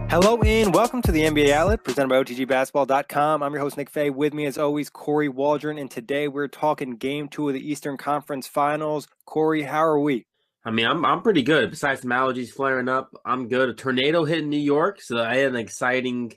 Hello and welcome to the NBA Outlet presented by OTGBasketball.com. I'm your host, Nick Fay. With me, as always, Kory Waldron. And today we're talking Game 2 of the Eastern Conference Finals. Kory, how are we? I mean, I'm pretty good. Besides some allergies flaring up, I'm good. A tornado hit in New York, so I had an exciting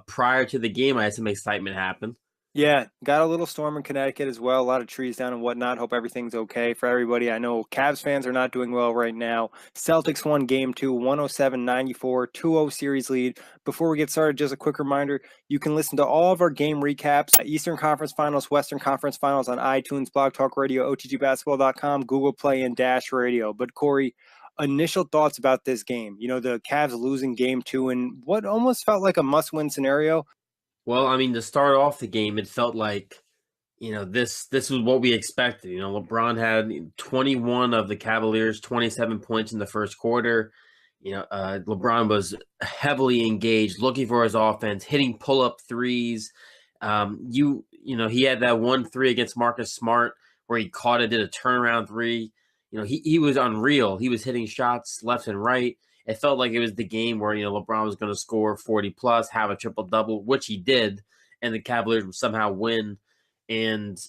prior to the game. I had some excitement happen. Yeah, got a little storm in Connecticut as well. A lot of trees down and whatnot. Hope everything's okay for everybody. I know Cavs fans are not doing well right now. Celtics won Game 2, 107-94, 2-0 series lead. Before we get started, just a quick reminder, you can listen to all of our game recaps, Eastern Conference Finals, Western Conference Finals on iTunes, Blog Talk Radio, OTGBasketball.com, Google Play, and Dash Radio. But Kory, initial thoughts about this game. You know, the Cavs losing Game 2 in what almost felt like a must-win scenario. Well, I mean, to start off the game, it felt like, this was what we expected. LeBron had 21 of the Cavaliers, 27 points in the first quarter. LeBron was heavily engaged, looking for his offense, hitting pull-up threes. He had that 1-3 against Marcus Smart where he caught it, did a turnaround three. He was unreal. He was hitting shots left and right. It felt like it was the game where, LeBron was going to score 40-plus, have a triple-double, which he did, and the Cavaliers would somehow win. And,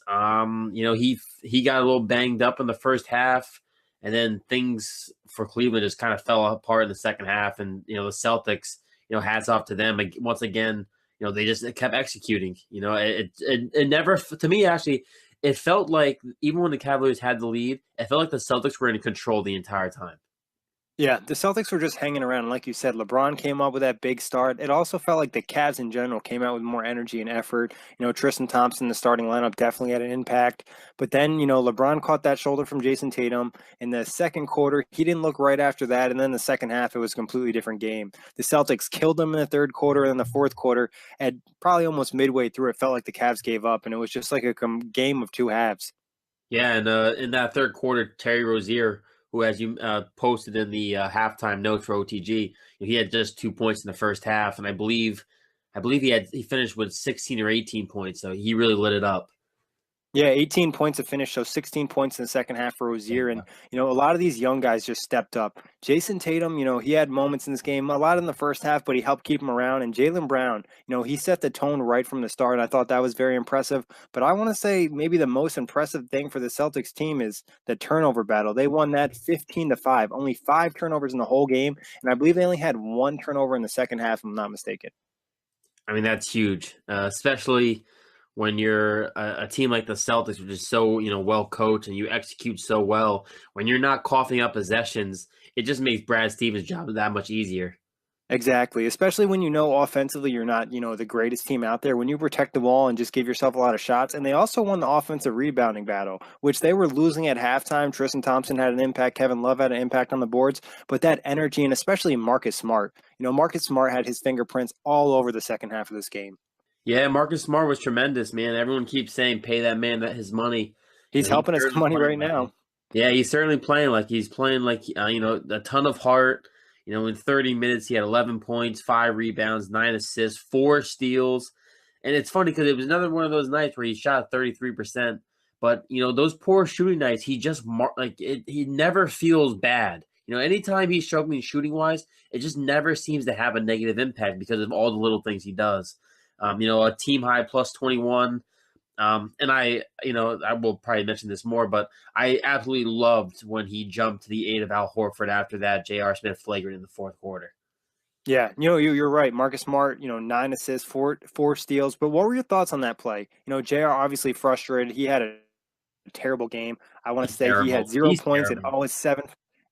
he got a little banged up in the first half, and then things for Cleveland just kind of fell apart in the second half. And, the Celtics, hats off to them. Once again, they just kept executing. It never, to me, actually, it felt like even when the Cavaliers had the lead, it felt like the Celtics were in control the entire time. Yeah, the Celtics were just hanging around. Like you said, LeBron came up with that big start. It also felt like the Cavs in general came out with more energy and effort. Tristan Thompson, the starting lineup, definitely had an impact. But then, LeBron caught that shoulder from Jason Tatum in the second quarter. He didn't look right after that. And then the second half, it was a completely different game. The Celtics killed them in the third quarter. And in the fourth quarter, at probably almost midway through, it felt like the Cavs gave up. And it was just like a game of two halves. Yeah, and in that third quarter, Terry Rozier, who, as you posted in the halftime notes for OTG, he had just 2 points in the first half, and I believe he finished with 16 or 18 points, so he really lit it up. Yeah, 18 points to finish, so 16 points in the second half for Rozier. And, a lot of these young guys just stepped up. Jason Tatum, he had moments in this game, a lot in the first half, but he helped keep him around. And Jaylen Brown, he set the tone right from the start. I thought that was very impressive. But I want to say maybe the most impressive thing for the Celtics team is the turnover battle. They won that 15-5, only 5 turnovers in the whole game. And I believe they only had 1 turnover in the second half, if I'm not mistaken. I mean, that's huge, especially when you're a team like the Celtics, which is so, well coached and you execute so well. When you're not coughing up possessions, it just makes Brad Stevens' job that much easier. Exactly, especially when offensively you're not, the greatest team out there. When you protect the ball and just give yourself a lot of shots. And they also won the offensive rebounding battle, which they were losing at halftime. Tristan Thompson had an impact. Kevin Love had an impact on the boards. But that energy, and especially Marcus Smart, Marcus Smart had his fingerprints all over the second half of this game. Yeah, Marcus Smart was tremendous, man. Everyone keeps saying pay that man his money. He's helping us money right now. Yeah, he's certainly playing like a ton of heart. In 30 minutes, he had 11 points, 5 rebounds, 9 assists, 4 steals. And it's funny because it was another one of those nights where he shot 33%. But, those poor shooting nights, he just he never feels bad. Anytime he's struggling shooting-wise, it just never seems to have a negative impact because of all the little things he does. A team high plus 21. And I will probably mention this more, but I absolutely loved when he jumped to the aid of Al Horford after that J.R. Smith flagrant in the fourth quarter. Yeah, you're right. Marcus Smart, 9 assists, 4 steals. But what were your thoughts on that play? JR obviously frustrated. He had a terrible game. I want to say he had 0 points in all his 7.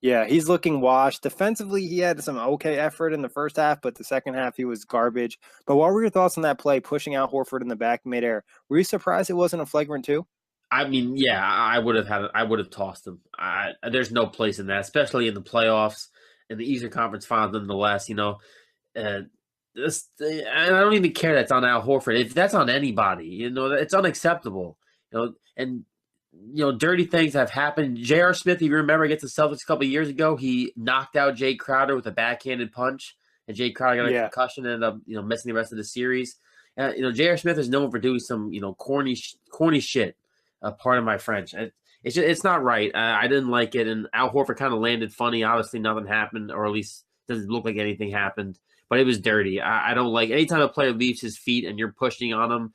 Yeah, he's looking washed. Defensively, he had some okay effort in the first half, but the second half he was garbage. But what were your thoughts on that play, pushing out Horford in the back midair? Were you surprised it wasn't a flagrant too? I mean, yeah, I would have tossed him. There's no place in that, especially in the playoffs and the Eastern Conference Finals. Nonetheless, and I don't even care that's on Al Horford. If that's on anybody, it's unacceptable. And dirty things have happened. J.R. Smith, if you remember, against the Celtics a couple of years ago, he knocked out Jay Crowder with a backhanded punch, and Jay Crowder got a concussion and ended up, missing the rest of the series. J.R. Smith is known for doing some, corny shit. Pardon my French. It's not right. I didn't like it, and Al Horford kind of landed funny. Obviously, nothing happened, or at least doesn't look like anything happened. But it was dirty. I don't like anytime a player leaves his feet and you're pushing on him.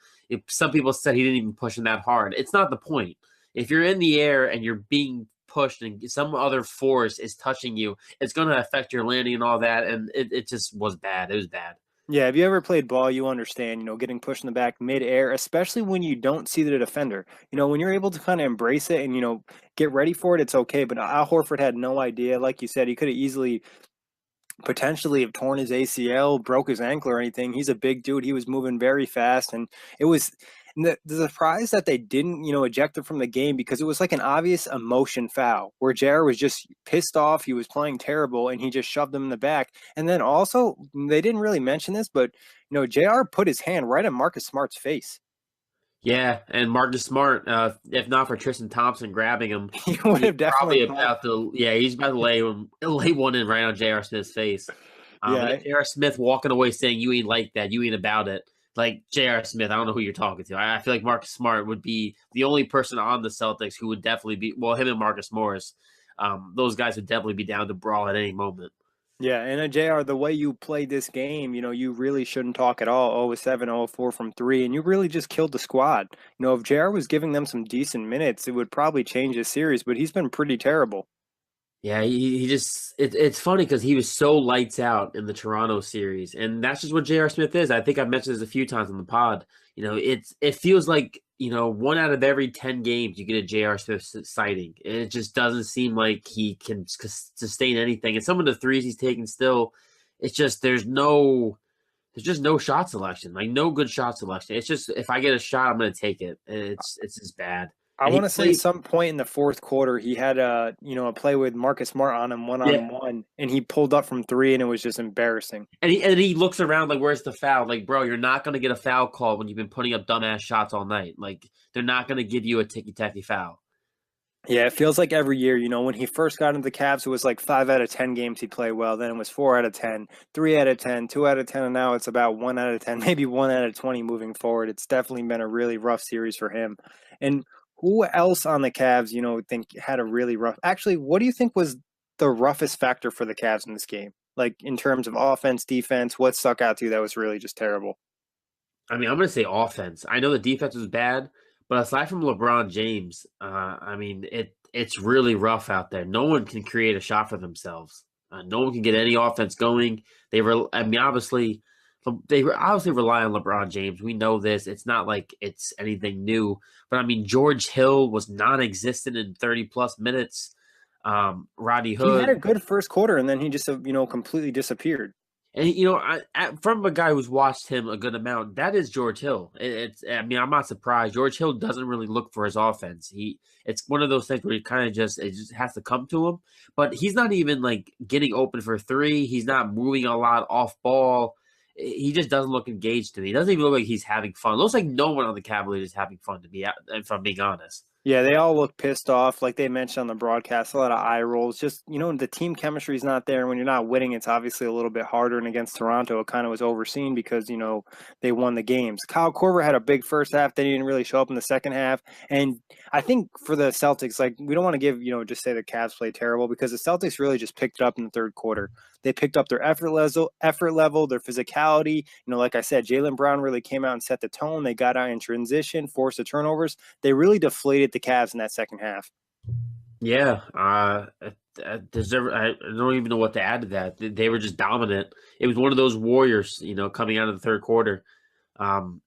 Some people said he didn't even push him that hard. It's not the point. If you're in the air and you're being pushed and some other force is touching you, it's going to affect your landing and all that. And it just was bad. It was bad. Yeah, if you ever played ball, you understand, getting pushed in the back midair, especially when you don't see the defender. When you're able to kind of embrace it and, get ready for it, it's okay. But Al Horford had no idea. Like you said, he could have easily potentially have torn his ACL, broke his ankle or anything. He's a big dude. He was moving very fast, and it was the surprise that they didn't, eject him from the game because it was like an obvious emotion foul where JR was just pissed off. He was playing terrible, and he just shoved him in the back. And then also, they didn't really mention this, but JR put his hand right in Marcus Smart's face. Yeah, and Marcus Smart, if not for Tristan Thompson grabbing him, He would have probably definitely about to. Yeah, he's about to lay one in right on J.R. Smith's face. yeah. J.R. Smith walking away saying, "You ain't like that. You ain't about it." Like J.R. Smith, I don't know who you're talking to. I feel like Marcus Smart would be the only person on the Celtics who would definitely be. Well, him and Marcus Morris, those guys would definitely be down to brawl at any moment. Yeah, and JR, the way you played this game, you really shouldn't talk at all. 0-7, 0-4 from three, and you really just killed the squad. If JR was giving them some decent minutes, it would probably change the series, but he's been pretty terrible. Yeah, he just it's funny because he was so lights out in the Toronto series, and that's just what J.R. Smith is. I think I've mentioned this a few times on the pod. It feels like 1 out of every 10 games you get a J.R. Smith sighting. It just doesn't seem like he can sustain anything. And some of the threes he's taking still, it's just there's just no shot selection, like no good shot selection. It's just if I get a shot, I'm going to take it. It's just bad. I And he want to say played, some point in the fourth quarter, he had a play with Marcus Smart on him yeah. 1-on-1, and he pulled up from three, and it was just embarrassing. And he looks around like, where's the foul? Like, bro, you're not gonna get a foul call when you've been putting up dumbass shots all night. Like, they're not gonna give you a ticky tacky foul. Yeah, it feels like every year, when he first got into the Cavs, it was like 5 out of 10 games he played well. Then it was 4 out of 10, 3 out of 10, 2 out of 10, and now it's about 1 out of 10, maybe 1 out of 20 moving forward. It's definitely been a really rough series for him. And who else on the Cavs, think had a really rough? Actually, what do you think was the roughest factor for the Cavs in this game? Like in terms of offense, defense, what stuck out to you that was really just terrible? I mean, I'm gonna say offense. I know the defense was bad, but aside from LeBron James, I mean, it's really rough out there. No one can create a shot for themselves. No one can get any offense going. I mean, obviously, they obviously rely on LeBron James. We know this. It's not like it's anything new. But I mean, George Hill was non-existent in 30 plus minutes. Rodney He had a Hood, good first quarter, and then he just, completely disappeared. and from a guy who's watched him a good amount, that is George Hill. I mean, I'm not surprised. George Hill doesn't really look for his offense. It's one of those things where he kind of it just has to come to him. But he's not even like getting open for three. He's not moving a lot off ball. He just doesn't look engaged to me. He doesn't even look like he's having fun. It looks like no one on the Cavaliers is having fun, to be if I'm being honest. Yeah, they all look pissed off. Like they mentioned on the broadcast, a lot of eye rolls. Just, the team chemistry is not there. And when you're not winning, it's obviously a little bit harder. And against Toronto, it kind of was overseen because, they won the games. Kyle Korver had a big first half. Then he didn't really show up in the second half. And I think for the Celtics, like we don't want to give, just say the Cavs played terrible because the Celtics really just picked it up in the third quarter. They picked up their effort level, their physicality. Like I said, Jaylen Brown really came out and set the tone. They got out in transition, forced the turnovers. They really deflated the Cavs in that second half. Yeah, I don't even know what to add to that. They were just dominant. It was one of those Warriors, coming out of the third quarter.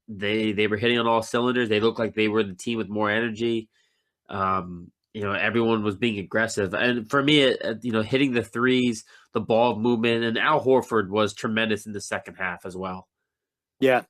They were hitting on all cylinders. They looked like they were the team with more energy. Everyone was being aggressive, and for me, hitting the threes, the ball movement, and Al Horford was tremendous in the second half as well. Yeah,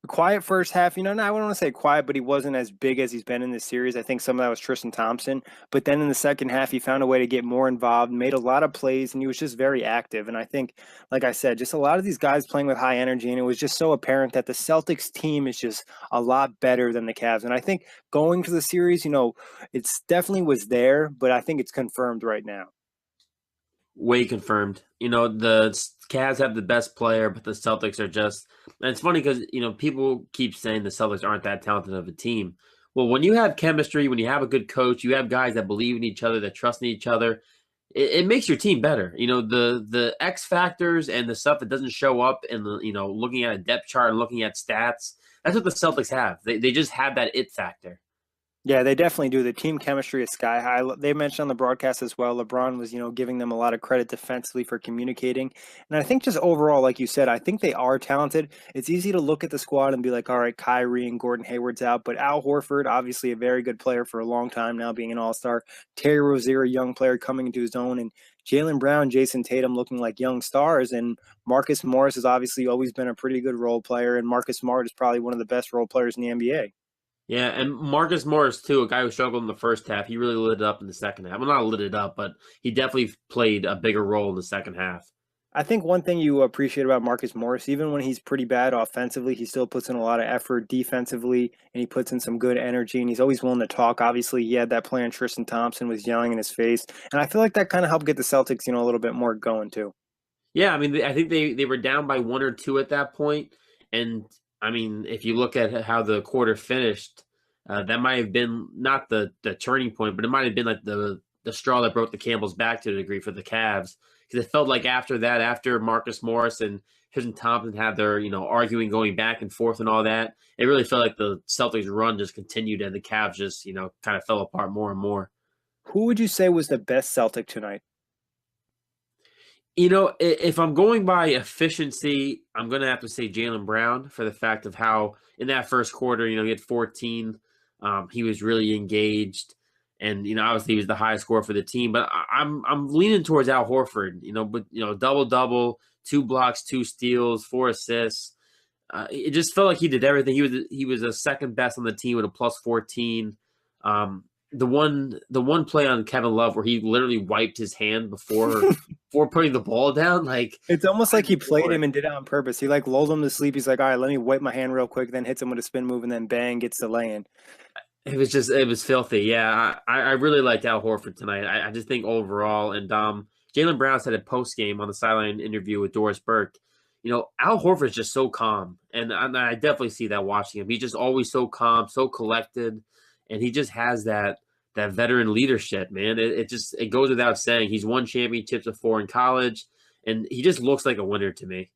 quiet first half, no, I wouldn't want to say quiet, but he wasn't as big as he's been in this series. I think some of that was Tristan Thompson. But then in the second half, he found a way to get more involved, made a lot of plays, and he was just very active. And I think, like I said, just a lot of these guys playing with high energy. And it was just so apparent that the Celtics team is just a lot better than the Cavs. And I think going to the series, it's definitely was there, but I think it's confirmed right now. Way confirmed. The Cavs have the best player, but the Celtics are just. And it's funny because people keep saying the Celtics aren't that talented of a team. Well, when you have chemistry, when you have a good coach, you have guys that believe in each other, that trust in each other. It makes your team better. The X factors and the stuff that doesn't show up in the looking at a depth chart and looking at stats. That's what the Celtics have. They just have that it factor. Yeah, they definitely do. The team chemistry is sky high. They mentioned on the broadcast as well. LeBron was, giving them a lot of credit defensively for communicating. And I think just overall, like you said, I think they are talented. It's easy to look at the squad and be like, all right, Kyrie and Gordon Hayward's out, but Al Horford, obviously a very good player for a long time now, being an all-star. Terry Rozier, a young player coming into his own, and Jaylen Brown, Jason Tatum looking like young stars, and Marcus Morris has obviously always been a pretty good role player, and Marcus Smart is probably one of the best role players in the NBA. Yeah, and Marcus Morris too, a guy who struggled in the first half. He really lit it up in the second half. Well, not lit it up, but he definitely played a bigger role in the second half. I think one thing you appreciate about Marcus Morris, even when he's pretty bad offensively, he still puts in a lot of effort defensively, and he puts in some good energy, and he's always willing to talk. Obviously, he had that play on Tristan Thompson, was yelling in his face, and I feel like that kind of helped get the Celtics, a little bit more going too. Yeah, I mean, I think they were down by 1 or 2 at that point, and I mean, if you look at how the quarter finished, that might have been not the turning point, but it might have been like the straw that broke the camel's back to a degree for the Cavs, because it felt like after that, after Marcus Morris and Tristan Thompson had their arguing, going back and forth and all that, it really felt like the Celtics run just continued and the Cavs just kind of fell apart more and more. Who would you say was the best Celtic tonight? If I'm going by efficiency, I'm going to have to say Jaylen Brown for the fact of how in that first quarter, he had 14. He was really engaged, and obviously he was the highest scorer for the team. But I'm leaning towards Al Horford. But double double, 2 blocks, 2 steals, 4 assists. It just felt like he did everything. He was a second best on the team with a plus 14. The one play on Kevin Love where he literally wiped his hand before putting the ball down, like It's almost like he played him and did it on purpose. He like lulled him to sleep. He's like, all right, let me wipe my hand real quick, then hits him with a spin move, and then bang, gets the lay in. it was filthy. Yeah, I really liked Al Horford tonight. I just think overall, and Jaylen Brown said a post game on the sideline interview with Doris Burke. Al Horford is just so calm, and I definitely see that watching him. He's just always so calm, so collected, and he just has that veteran leadership, man. It goes without saying. He's won championships before in college, and he just looks like a winner to me.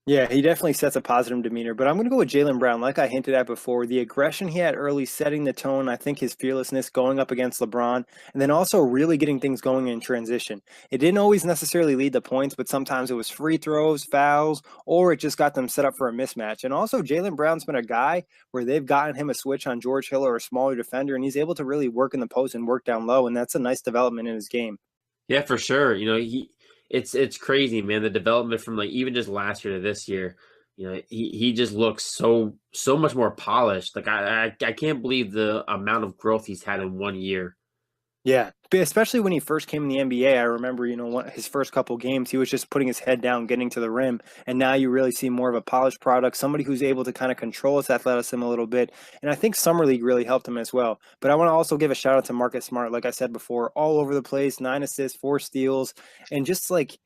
Yeah, he definitely sets a positive demeanor, but I'm going to go with Jaylen Brown. Like I hinted at before, the aggression he had early, setting the tone, I think his fearlessness going up against LeBron, and then also really getting things going in transition. It didn't always necessarily lead to points, but sometimes it was free throws, fouls, or it just got them set up for a mismatch. And also, Jaylen Brown's been a guy where they've gotten him a switch on George Hill or a smaller defender, and he's able to really work in the post and work down low, and that's a nice development in his game. Yeah, for sure. It's crazy, man. The development from like even just last year to this year, he just looks so much more polished. Like I can't believe the amount of growth he's had in 1 year. Yeah, but especially when he first came in the NBA, I remember, his first couple games, he was just putting his head down, getting to the rim, and now you really see more of a polished product, somebody who's able to kind of control his athleticism a little bit, and I think Summer League really helped him as well. But I want to also give a shout out to Marcus Smart, like I said before, all over the place, 9 assists, 4 steals, and just like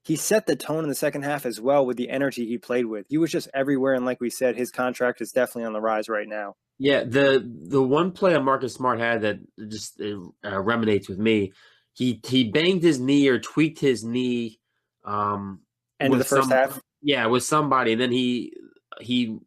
he set the tone in the second half as well with the energy he played with. He was just everywhere, and like we said, his contract is definitely on the rise right now. Yeah, the one play on Marcus Smart had that just resonates with me. He banged his knee or tweaked his knee End of the first half. yeah, with somebody, and then he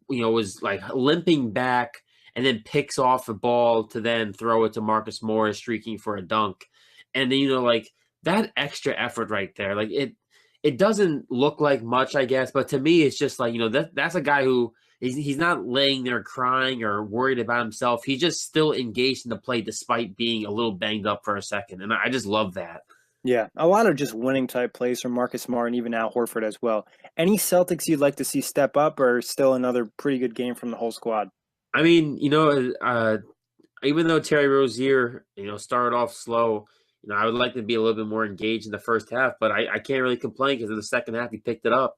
was like limping back and then picks off the ball to then throw it to Marcus Morris streaking for a dunk. And then like that extra effort right there, like it doesn't look like much, I guess, but to me it's just like, that's a guy who he's not laying there crying or worried about himself. He's just still engaged in the play despite being a little banged up for a second. And I just love that. Yeah, a lot of just winning type plays from Marcus Smart and even Al Horford as well. Any Celtics you'd like to see step up, or still another pretty good game from the whole squad? I mean, even though Terry Rozier, started off slow, I would like to be a little bit more engaged in the first half, but I can't really complain because in the second half he picked it up.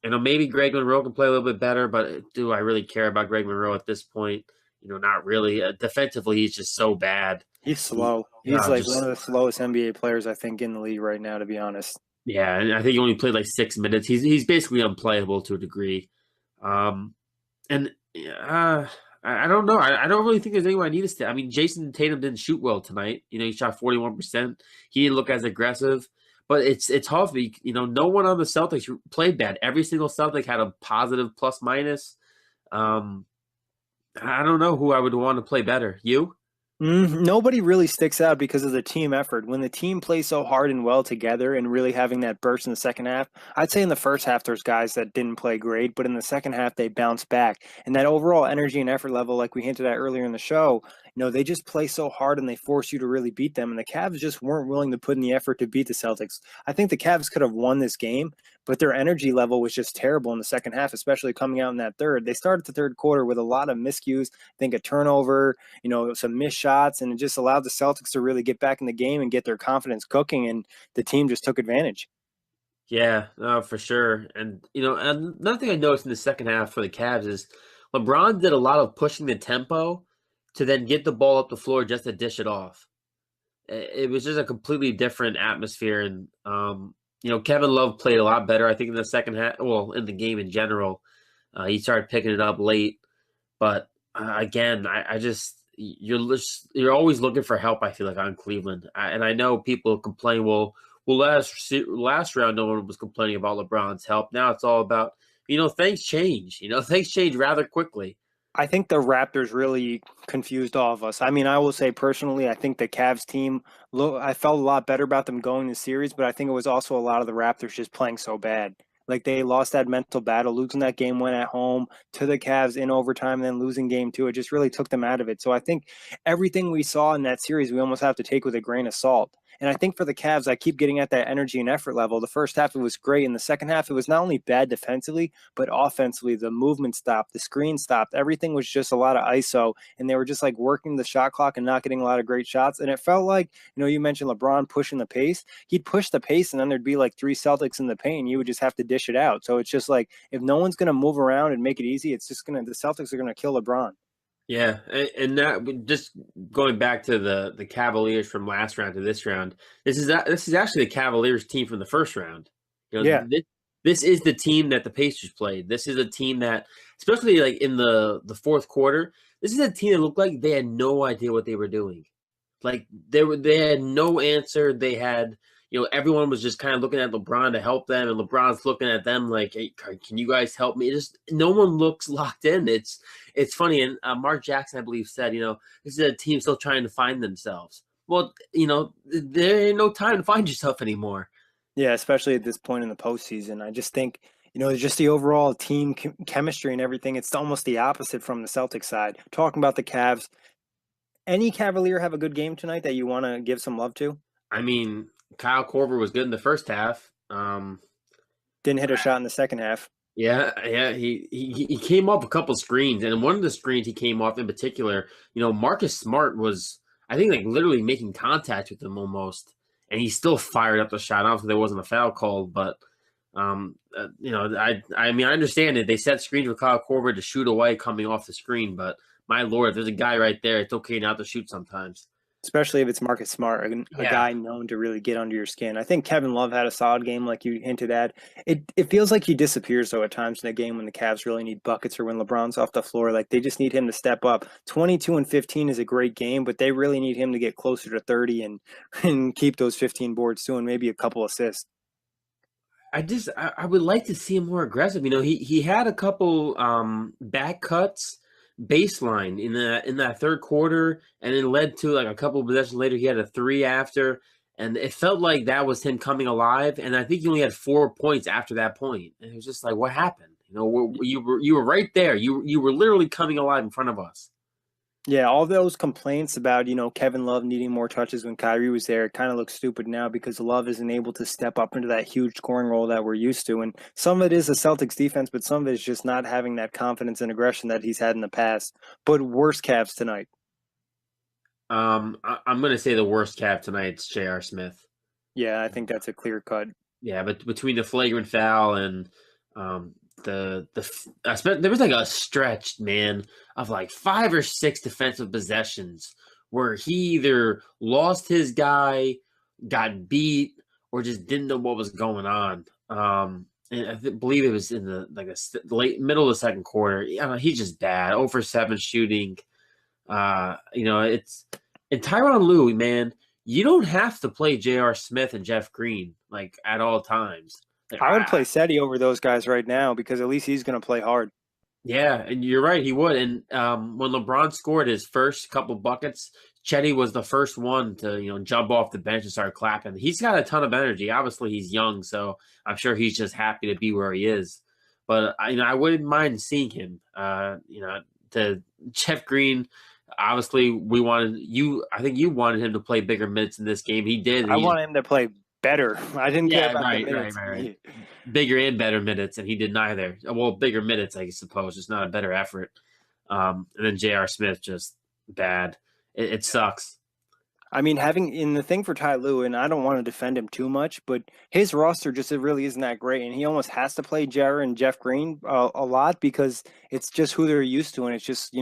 Maybe Greg Monroe can play a little bit better, but do I really care about Greg Monroe at this point? Not really. Defensively, he's just so bad. He's slow. He's like one of the slowest NBA players, I think, in the league right now, to be honest. Yeah, and I think he only played like 6 minutes. He's basically unplayable to a degree. And I don't know. I don't really think there's anyone I need to stay. I mean, Jason Tatum didn't shoot well tonight. He shot 41%. He didn't look as aggressive. But it's tough. No one on the Celtics played bad. Every single Celtic had a positive plus minus. Um, I don't know who I would want to play better. You? Nobody really sticks out because of the team effort. When the team plays so hard and well together and really having that burst in the second half, I'd say in the first half there's guys that didn't play great, but in the second half they bounced back. And that overall energy and effort level, like we hinted at earlier in the show, they just play so hard and they force you to really beat them. And the Cavs just weren't willing to put in the effort to beat the Celtics. I think the Cavs could have won this game, but their energy level was just terrible in the second half, especially coming out in that third. They started the third quarter with a lot of miscues. I think a turnover, some missed shots, and it just allowed the Celtics to really get back in the game and get their confidence cooking, and the team just took advantage. Yeah, for sure. And another thing I noticed in the second half for the Cavs is LeBron did a lot of pushing the tempo to then get the ball up the floor just to dish it off. It was just a completely different atmosphere, and Kevin Love played a lot better, I think, in the second half. Well, in the game in general, he started picking it up late, but again, I just you're always looking for help. I feel like on Cleveland, and I know people complain. Well, last round, no one was complaining about LeBron's help. Now it's all about things change. Things change rather quickly. I think the Raptors really confused all of us. I mean, I will say personally, I think the Cavs team, I felt a lot better about them going the series, but I think it was also a lot of the Raptors just playing so bad. Like they lost that mental battle, losing that game one at home to the Cavs in overtime, and then losing game two. It just really took them out of it. So I think everything we saw in that series, we almost have to take with a grain of salt. And I think for the Cavs, I keep getting at that energy and effort level. The first half, it was great. In the second half, it was not only bad defensively, but offensively. The movement stopped, the screen stopped. Everything was just a lot of ISO, and they were just like working the shot clock and not getting a lot of great shots. And it felt like, you mentioned LeBron pushing the pace. He'd push the pace, and then there'd be like three Celtics in the paint. You would just have to dish it out. So it's just like, if no one's going to move around and make it easy, the Celtics are going to kill LeBron. Yeah, and that just going back to the Cavaliers from last round to this round. This is actually the Cavaliers team from the first round. Yeah. This is the team that the Pacers played. This is a team that, especially like in the fourth quarter, this is a team that looked like they had no idea what they were doing. Like they had no answer. They had everyone was just kind of looking at LeBron to help them, and LeBron's looking at them like, "Hey, can you guys help me?" Just no one looks locked in. It's funny, and Mark Jackson, I believe, said, this is a team still trying to find themselves. Well, there ain't no time to find yourself anymore. Yeah, especially at this point in the postseason. I just think, just the overall team chemistry and everything, it's almost the opposite from the Celtics side. Talking about the Cavs, any Cavalier have a good game tonight that you want to give some love to? I mean, Kyle Korver was good in the first half. Didn't hit a shot in the second half. Yeah, he came off a couple screens, and one of the screens he came off in particular, Marcus Smart was, I think, like literally making contact with him almost, and he still fired up the shot. Obviously, there wasn't a foul called, but I mean, I understand it. They set screens for Kyle Korver to shoot away coming off the screen, but my lord, if there's a guy right there, it's okay not to shoot sometimes. Especially if it's Marcus Smart, a Yeah. guy known to really get under your skin. I think Kevin Love had a solid game, like you hinted at. It feels like he disappears, though, at times in the game when the Cavs really need buckets or when LeBron's off the floor. Like, they just need him to step up. 22 and 15 is a great game, but they really need him to get closer to 30 and keep those 15 boards too, and maybe a couple assists. I would like to see him more aggressive. He had a couple back cuts baseline in that third quarter, and it led to like a couple of possessions later. He had a three after, and it felt like that was him coming alive. And I think he only had 4 points after that point. And it was just like, what happened? You were right there. You were literally coming alive in front of us. Yeah, all those complaints about, Kevin Love needing more touches when Kyrie was there, it kind of looks stupid now because Love isn't able to step up into that huge scoring role that we're used to. And some of it is the Celtics defense, but some of it is just not having that confidence and aggression that he's had in the past. But worst Cavs tonight. I'm gonna say the worst cap tonight's J.R. Smith. Yeah, I think that's a clear cut. Yeah, but between the flagrant foul and um, there was like a stretch, man, of like 5 or 6 defensive possessions where he either lost his guy, got beat, or just didn't know what was going on. and believe it was in the late middle of the second quarter. He's just bad. 0 for 7 shooting. It's and Tyronn Lue, man. You don't have to play J.R. Smith and Jeff Green like at all times. Like, I would play Seti over those guys right now because at least he's going to play hard. yeah, and you're right, he would. And when LeBron scored his first couple buckets, Chetty was the first one to jump off the bench and start clapping. He's got a ton of energy. Obviously, he's young, so I'm sure he's just happy to be where he is. But I wouldn't mind seeing him. To Jeff Green. Obviously, we wanted you. I think you wanted him to play bigger minutes in this game. He did. I want him to play better. I didn't care about the minutes. Right. Bigger and better minutes, and he did neither. Well, bigger minutes, I suppose, just not a better effort. And then J.R. Smith just bad. It sucks. I mean, having in the thing for Ty Lue, and I don't want to defend him too much, but his roster just it really isn't that great, and he almost has to play Jared and Jeff Green a lot because it's just who they're used to, and it's just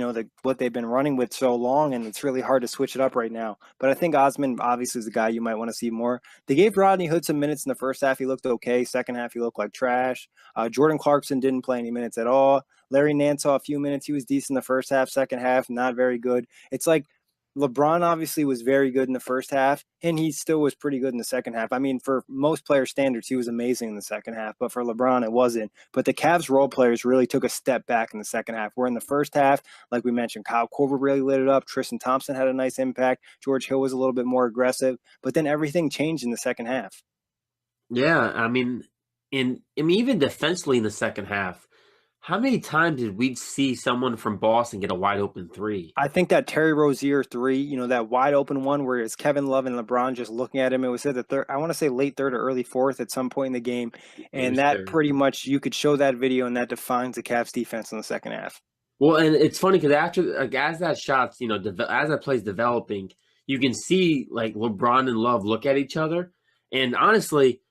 what they've been running with so long, and it's really hard to switch it up right now. But I think Osman obviously is a guy you might want to see more. They gave Rodney Hood some minutes in the first half; he looked okay. Second half, he looked like trash. Jordan Clarkson didn't play any minutes at all. Larry Nance saw a few minutes; he was decent in the first half. Second half, not very good. It's like LeBron obviously was very good in the first half, and he still was pretty good in the second half. I mean, for most player standards, he was amazing in the second half, but for LeBron, it wasn't. But the Cavs role players really took a step back in the second half. Where in the first half, like we mentioned, Kyle Korver really lit it up. Tristan Thompson had a nice impact. George Hill was a little bit more aggressive, but then everything changed in the second half. Yeah, I mean, even defensively in the second half, how many times did we see someone from Boston get a wide open three? I think that Terry Rozier three, that wide open one where it's Kevin Love and LeBron just looking at him. It was at the third, I want to say late third or early fourth at some point in the game. And that third. pretty much, you could show that video and that defines the Cavs defense in the second half. Well, and it's funny because as that shot's, as that play's developing, you can see like LeBron and Love look at each other. And honestly,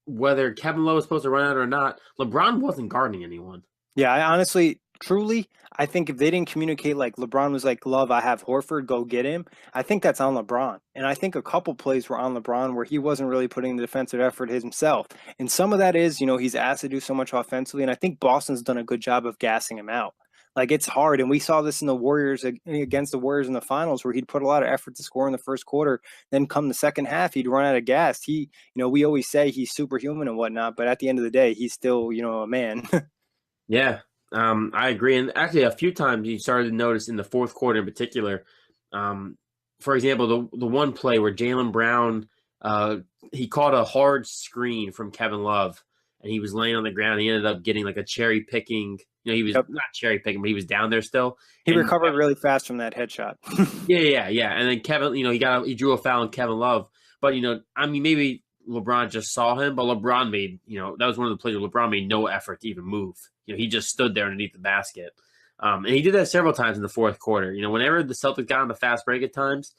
whether Kevin Love was supposed to run out or not, LeBron wasn't guarding anyone. Yeah, I honestly, truly, I think if they didn't communicate, like LeBron was like, Love, I have Horford, go get him. I think that's on LeBron. And I think a couple plays were on LeBron where he wasn't really putting the defensive effort himself. And some of that is, he's asked to do so much offensively. And I think Boston's done a good job of gassing him out. Like, it's hard. And we saw this in the Warriors against the Warriors in the finals where he'd put a lot of effort to score in the first quarter. Then come the second half, he'd run out of gas. We always say he's superhuman and whatnot, but at the end of the day, he's still, a man. Yeah, I agree. And actually, a few times you started to notice in the fourth quarter in particular, for example, the one play where Jaylen Brown, he caught a hard screen from Kevin Love, and he was laying on the ground. He ended up getting like a cherry picking. He was not cherry picking, but he was down there still. He recovered really fast from that headshot. Yeah. And then Kevin, he drew a foul on Kevin Love. But maybe LeBron just saw him, but LeBron made, that was one of the plays where LeBron made no effort to even move. He just stood there underneath the basket. And he did that several times in the fourth quarter. Whenever the Celtics got on the fast break at times,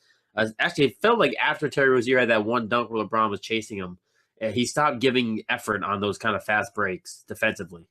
actually, it felt like after Terry Rozier had that one dunk where LeBron was chasing him, he stopped giving effort on those kind of fast breaks defensively.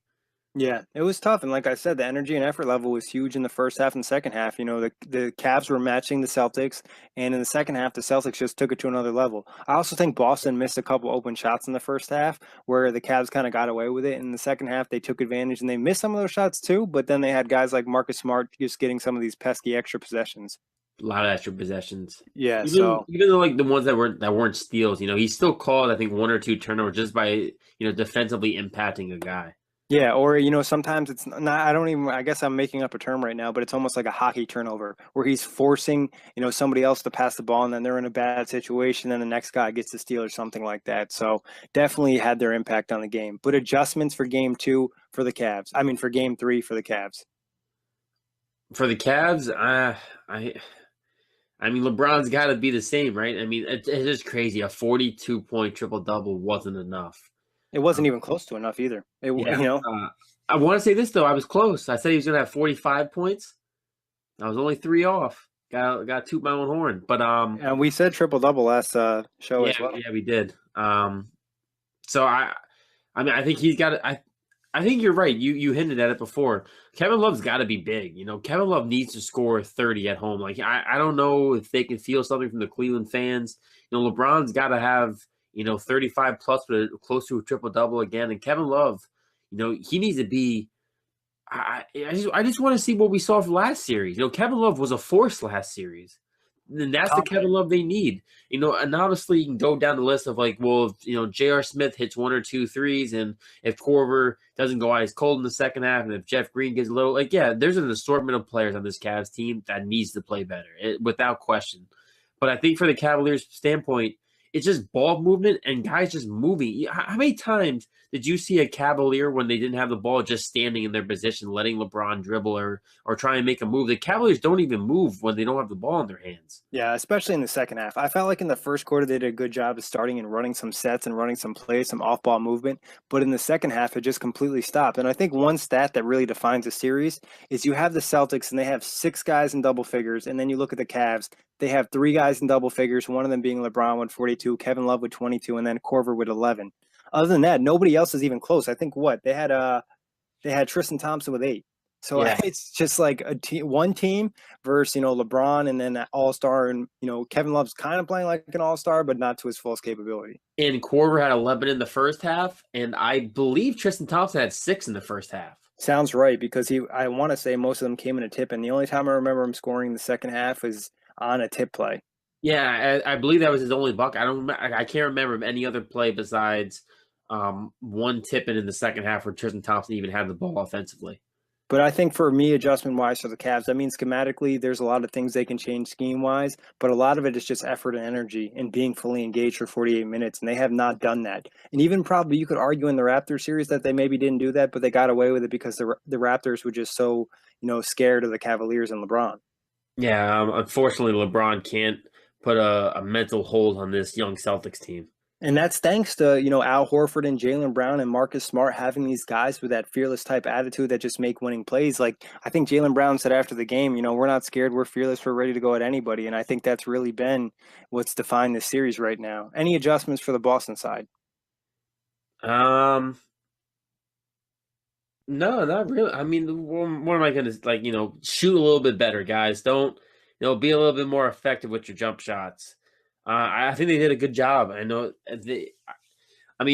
Yeah, it was tough. And like I said, the energy and effort level was huge in the first half and second half. The Cavs were matching the Celtics, and in the second half, the Celtics just took it to another level. I also think Boston missed a couple open shots in the first half where the Cavs kind of got away with it. In the second half, they took advantage, and they missed some of those shots too, but then they had guys like Marcus Smart just getting some of these pesky extra possessions. A lot of extra possessions. Yeah, even though like the ones that weren't steals, he still called, I think, one or two turnovers just by defensively impacting a guy. Yeah, or sometimes it's not. I guess I'm making up a term right now, but it's almost like a hockey turnover where he's forcing somebody else to pass the ball, and then they're in a bad situation, and the next guy gets the steal or something like that. So definitely had their impact on the game. But adjustments for game 2 for the Cavs. I mean, for game 3 for the Cavs. For the Cavs, I mean, LeBron's got to be the same, right? I mean, it is crazy. A 42-point triple-double wasn't enough. It wasn't even close to enough either. I want to say this, though. I was close. I said he was going to have 45 points. I was only 3 off. Got to toot my own horn. But and we said triple-double last show as well. Yeah, we did. So, I mean, I think he's got – I think you're right. You hinted at it before. Kevin Love's got to be big. Kevin Love needs to score 30 at home. Like I don't know if they can feel something from the Cleveland fans. LeBron's got to have 35 plus, but close to a triple double again. And Kevin Love, he needs to be. I just want to see what we saw for last series. Kevin Love was a force last series. And that's the Kevin Love they need. And obviously you can go down the list of like, well, if, J.R. Smith hits 1 or 2 threes, and if Korver doesn't go ice cold in the second half, and if Jeff Green gets low, like, yeah, there's an assortment of players on this Cavs team that needs to play better, without question. But I think for the Cavaliers standpoint, it's just ball movement and guys just moving. How many times did you see a Cavalier when they didn't have the ball just standing in their position, letting LeBron dribble or try and make a move? The Cavaliers don't even move when they don't have the ball in their hands. Yeah, especially in the second half. I felt like in the first quarter they did a good job of starting and running some sets and running some plays, some off-ball movement. But in the second half, it just completely stopped. And I think one stat that really defines a series is you have the Celtics and they have 6 guys in double figures. And then you look at the Cavs, they have 3 guys in double figures, one of them being LeBron with 42, Kevin Love with 22, and then Korver with 11. Other than that, nobody else is even close. I think they had Tristan Thompson with 8. So yeah. It's just like one team versus, LeBron and then that all-star. And, Kevin Love's kind of playing like an all-star, but not to his fullest capability. And Korver had 11 in the first half, and I believe Tristan Thompson had 6 in the first half. Sounds right, because I want to say most of them came in a tip, and the only time I remember him scoring the second half is on a tip play. Yeah, I believe that was his only buck. I can't remember any other play besides one tip in the second half where Tristan Thompson even had the ball offensively. But I think for me, adjustment-wise for the Cavs, I mean, schematically, there's a lot of things they can change scheme-wise, but a lot of it is just effort and energy and being fully engaged for 48 minutes, and they have not done that. And even probably you could argue in the Raptors series that they maybe didn't do that, but they got away with it because the Raptors were just so, scared of the Cavaliers and LeBron. Yeah, unfortunately, LeBron can't put a mental hold on this young Celtics team. And that's thanks to, Al Horford and Jaylen Brown and Marcus Smart having these guys with that fearless type attitude that just make winning plays. Like, I think Jaylen Brown said after the game, we're not scared, we're fearless, we're ready to go at anybody. And I think that's really been what's defined this series right now. Any adjustments for the Boston side? No, not really. I mean, what am I going to, shoot a little bit better, guys. Don't, be a little bit more effective with your jump shots. I think they did a good job. I know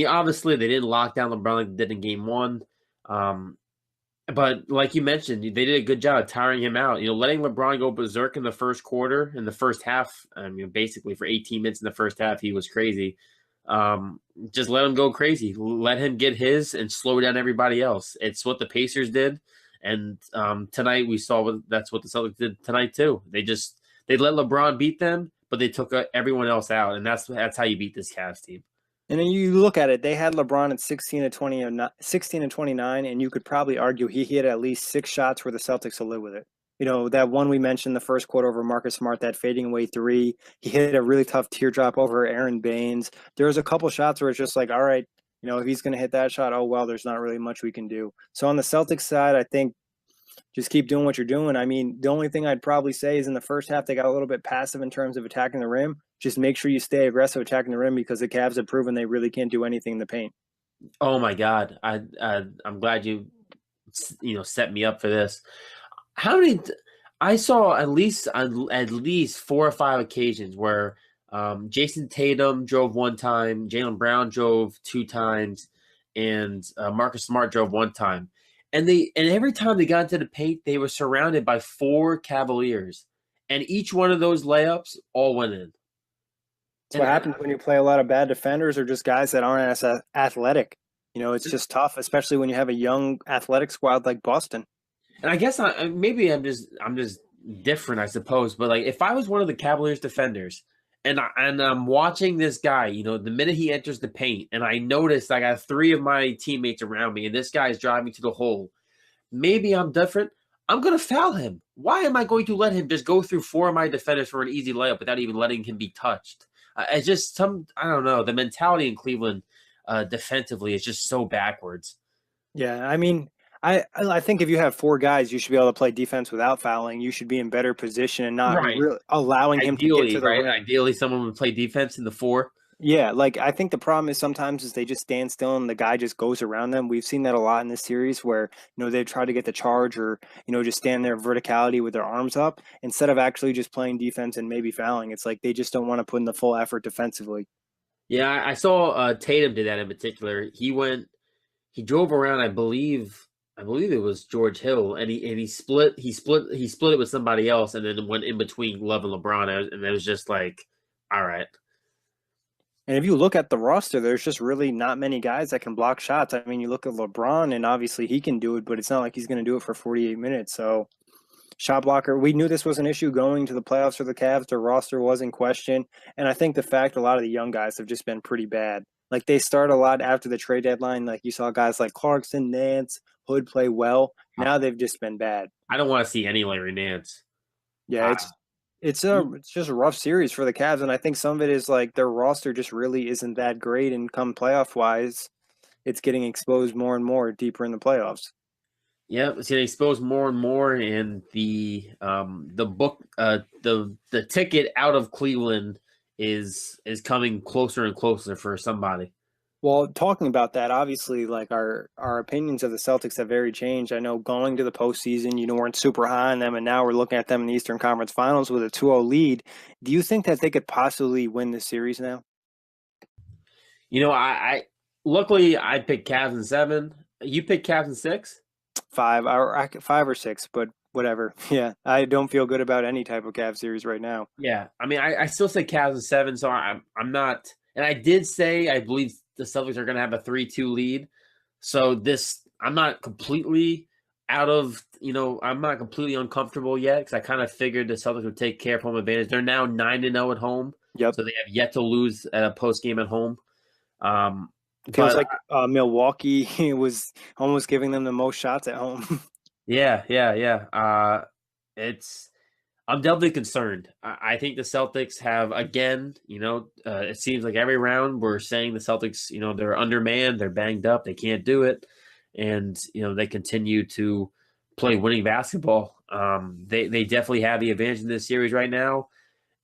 obviously they didn't lock down LeBron like they did in game 1. But like you mentioned, they did a good job of tiring him out. Letting LeBron go berserk in the first quarter, in the first half. Basically for 18 minutes in the first half, he was crazy. Just let him go crazy. Let him get his and slow down everybody else. It's what the Pacers did. And tonight we saw that's what the Celtics did tonight too. They let LeBron beat them, but they took everyone else out, and that's how you beat this Cavs team. And then you look at it; they had LeBron at 16 and 29, and you could probably argue he hit at least 6 shots where the Celtics will live with it. That one we mentioned the first quarter over Marcus Smart, that fading away 3. He hit a really tough teardrop over Aaron Baines. There was a couple shots where it's just like, all right, if he's going to hit that shot, oh well, there's not really much we can do. So on the Celtics side, I think just keep doing what you're doing. I mean, the only thing I'd probably say is in the first half, they got a little bit passive in terms of attacking the rim. Just make sure you stay aggressive attacking the rim because the Cavs have proven they really can't do anything in the paint. Oh my God. I'm glad you set me up for this. I saw at least 4 or 5 occasions where Jason Tatum drove 1 time, Jaylen Brown drove 2 times, and Marcus Smart drove 1 time. And every time they got into the paint, they were surrounded by 4 Cavaliers. And each one of those layups all went in. That's what happens when you play a lot of bad defenders or just guys that aren't as athletic. It's just tough, especially when you have a young athletic squad like Boston. And I guess I'm just different, I suppose. But like, if I was one of the Cavaliers defenders and I'm watching this guy, the minute he enters the paint, and I notice I got 3 of my teammates around me, and this guy is driving to the hole, maybe I'm different. I'm going to foul him. Why am I going to let him just go through 4 of my defenders for an easy layup without even letting him be touched? It's just I don't know. The mentality in Cleveland defensively is just so backwards. Yeah, I mean, I think if you have 4 guys, you should be able to play defense without fouling. You should be in better position and not really allowing him to get to the rim. Ideally, someone would play defense in the 4. Yeah, like I think the problem is sometimes is they just stand still and the guy just goes around them. We've seen that a lot in this series where, they try to get the charge or, just stand there verticality with their arms up instead of actually just playing defense and maybe fouling. It's like they just don't want to put in the full effort defensively. Yeah, I saw Tatum did that in particular. He drove around, I believe it was George Hill, and he split it with somebody else, and then went in between Love and LeBron, and it was just like, all right. And if you look at the roster, there's just really not many guys that can block shots. I mean, you look at LeBron, and obviously he can do it, but it's not like he's going to do it for 48 minutes. So, shot blocker, we knew this was an issue going to the playoffs for the Cavs. Their roster was in question. And I think the fact a lot of the young guys have just been pretty bad. Like they start a lot after the trade deadline. Like you saw guys like Clarkson, Nance, Hood play well. Now they've just been bad. I don't want to see any Larry Nance. Yeah, I, it's just a rough series for the Cavs, and I think some of it is like their roster just really isn't that great, and come playoff wise, it's getting exposed more and more deeper in the playoffs. yeah, it's getting exposed more and more, and the ticket out of Cleveland is coming closer and closer for somebody. Well, talking about that, obviously, like our opinions of the Celtics have very changed. I know going to the postseason, weren't super high on them, and now we're looking at them in the Eastern Conference Finals with a 2-0 lead. Do you think that they could possibly win this series now? I luckily I picked Cavs in 7. You picked Cavs in 6. Five or six, but whatever. Yeah, I don't feel good about any type of Cavs series right now. Yeah, I mean, I still say Cavs in 7, so I'm not. And I did say I believe the Celtics are going to have a 3-2 lead. So I'm not completely I'm not completely uncomfortable yet because I kind of figured the Celtics would take care of home advantage. They're now 9-0 at home, Yep. so they have yet to lose at a post game at home. Feels But like Milwaukee was almost giving them the most shots at home. yeah. I'm definitely concerned. I think the Celtics have again. It seems like every round we're saying the Celtics. They're undermanned, they're banged up, they can't do it, and they continue to play winning basketball. They definitely have the advantage in this series right now.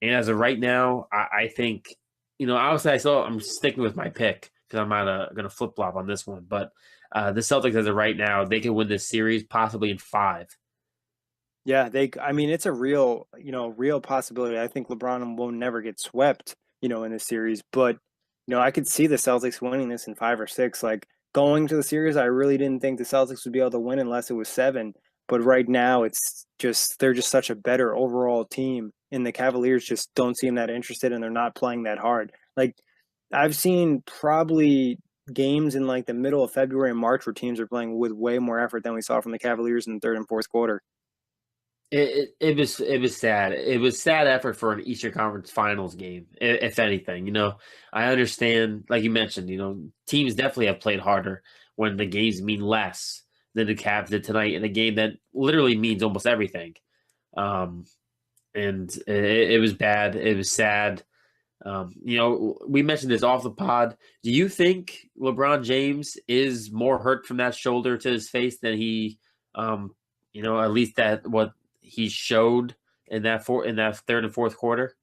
And as of right now, I think obviously I'm sticking with my pick because I'm not going to flip flop on this one. But the Celtics as of right now, they can win this series possibly in 5. Yeah, I mean, it's a real possibility. I think LeBron will never get swept, in this series, but I could see the Celtics winning this in 5 or 6. Like going to the series, I really didn't think the Celtics would be able to win unless it was 7. But right now, they're just such a better overall team, and the Cavaliers just don't seem that interested, and they're not playing that hard. Like I've seen probably games in like the middle of February and March where teams are playing with way more effort than we saw from the Cavaliers in the third and fourth quarter. It was sad. It was sad effort for an Eastern Conference Finals game, if anything. I understand, like you mentioned, teams definitely have played harder when the games mean less than the Cavs did tonight in a game that literally means almost everything. And it was bad. It was sad. We mentioned this off the pod. Do you think LeBron James is more hurt from that shoulder to his face than he, at least that what he showed in that third and fourth quarter?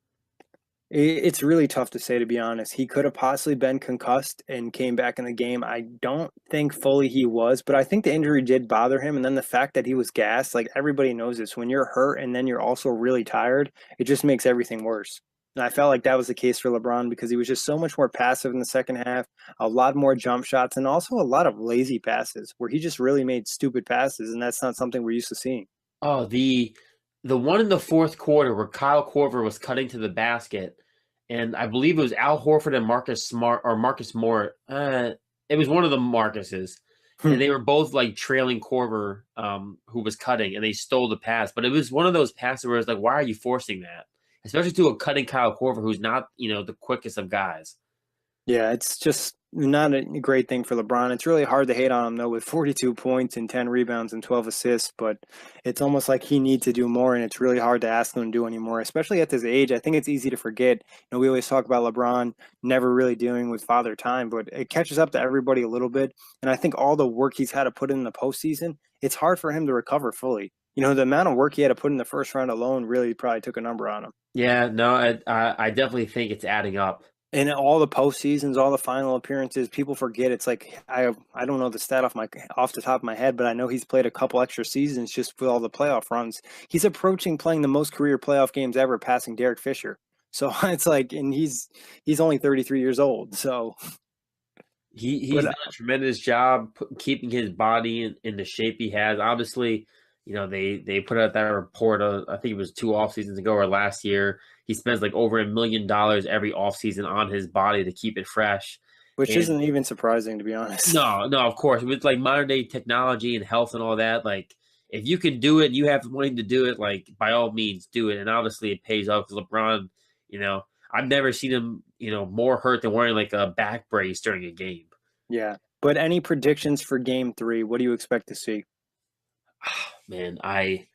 It's really tough to say, to be honest. He could have possibly been concussed and came back in the game. I don't think fully he was, but I think the injury did bother him. And then the fact that he was gassed, like everybody knows this, when you're hurt and then you're also really tired, it just makes everything worse. And I felt like that was the case for LeBron because he was just so much more passive in the second half, a lot more jump shots, and also a lot of lazy passes where he just really made stupid passes. And that's not something we're used to seeing. Oh, the one in the fourth quarter where Kyle Korver was cutting to the basket, and I believe it was Al Horford and Marcus Smart or Marcus Moore. It was one of the Marcuses, and they were both like trailing Korver, who was cutting, and they stole the pass. But it was one of those passes where it's like, why are you forcing that? Especially to a cutting Kyle Korver, who's not the quickest of guys. Yeah, it's just not a great thing for LeBron. It's really hard to hate on him though with 42 points and 10 rebounds and 12 assists, but it's almost like he needs to do more and it's really hard to ask him to do anymore, especially at this age. I think it's easy to forget. We always talk about LeBron never really dealing with father time, but it catches up to everybody a little bit. And I think all the work he's had to put in the postseason, it's hard for him to recover fully. The amount of work he had to put in the first round alone really probably took a number on him. Yeah, no, I definitely think it's adding up. And all the postseasons, all the final appearances, people forget. It's like I don't know the stat off the top of my head, but I know he's played a couple extra seasons just with all the playoff runs. He's approaching playing the most career playoff games ever, passing Derek Fisher. So it's like, and he's only 33 years old. So, He's but done a tremendous job keeping his body in the shape he has. Obviously, they put out that report. I think it was 2 off seasons ago or last year. He spends like over $1 million every off season on his body to keep it fresh. which And isn't even surprising, to be honest. no, no, of course, with like modern day technology and health and all that, like if you can do it, and you have the money to do it. Like by all means, do it. And obviously, it pays off because LeBron. I've never seen him, more hurt than wearing like a back brace during a game. Yeah. But any predictions for game 3? What do you expect to see? Man, I'm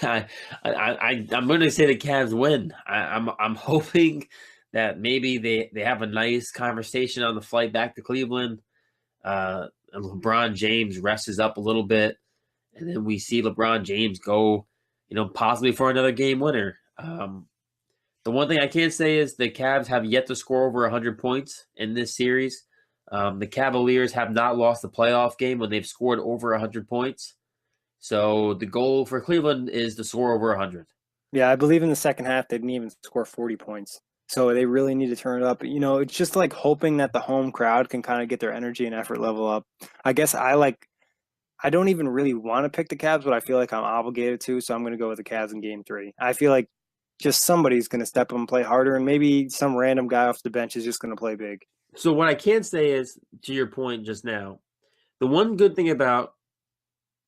going to say the Cavs win. I'm hoping that maybe they have a nice conversation on the flight back to Cleveland. And LeBron James rests up a little bit, and then we see LeBron James go, possibly for another game winner. The one thing I can say is the Cavs have yet to score over 100 points in this series. The Cavaliers have not lost a playoff game when they've scored over 100 points. So the goal for Cleveland is to score over 100. Yeah, I believe in the second half they didn't even score 40 points. So they really need to turn it up. It's just like hoping that the home crowd can kind of get their energy and effort level up. I guess I don't even really want to pick the Cavs, but I feel like I'm obligated to, so I'm going to go with the Cavs in game 3. I feel like just somebody's going to step up and play harder, and maybe some random guy off the bench is just going to play big. So what I can say is, to your point just now, the one good thing about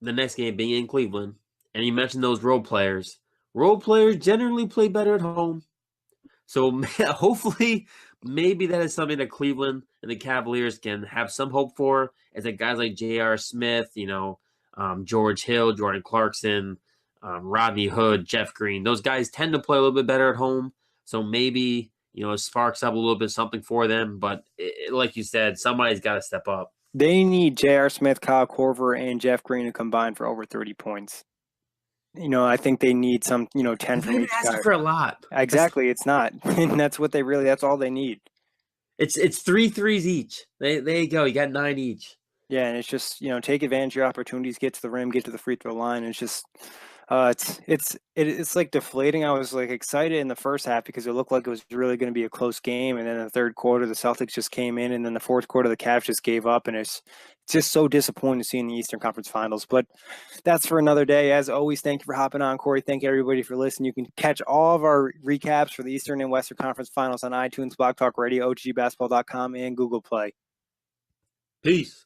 the next game being in Cleveland, and you mentioned those role players generally play better at home. So hopefully, maybe that is something that Cleveland and the Cavaliers can have some hope for, is that guys like J.R. Smith, George Hill, Jordan Clarkson, Rodney Hood, Jeff Green, those guys tend to play a little bit better at home. So maybe, it sparks up a little bit something for them. But like you said, somebody's got to step up. They need J.R. Smith, Kyle Korver, and Jeff Green to combine for over 30 points. I think they need some, 10 from each guy. For a lot. Exactly. It's not. And that's all they need. It's 3 threes each. There you go. You got 9 each. Yeah. And it's just, take advantage of your opportunities, get to the rim, get to the free throw line. It's just, it's like deflating. I was like excited in the first half because it looked like it was really going to be a close game. And then in the third quarter, the Celtics just came in, and then the fourth quarter, the Cavs just gave up. And it's just so disappointing to see in the Eastern Conference Finals. But that's for another day. As always, thank you for hopping on, Kory. Thank you, everybody, for listening. You can catch all of our recaps for the Eastern and Western Conference Finals on iTunes, Blog Talk Radio, OTGBasketball.com, and Google Play. Peace.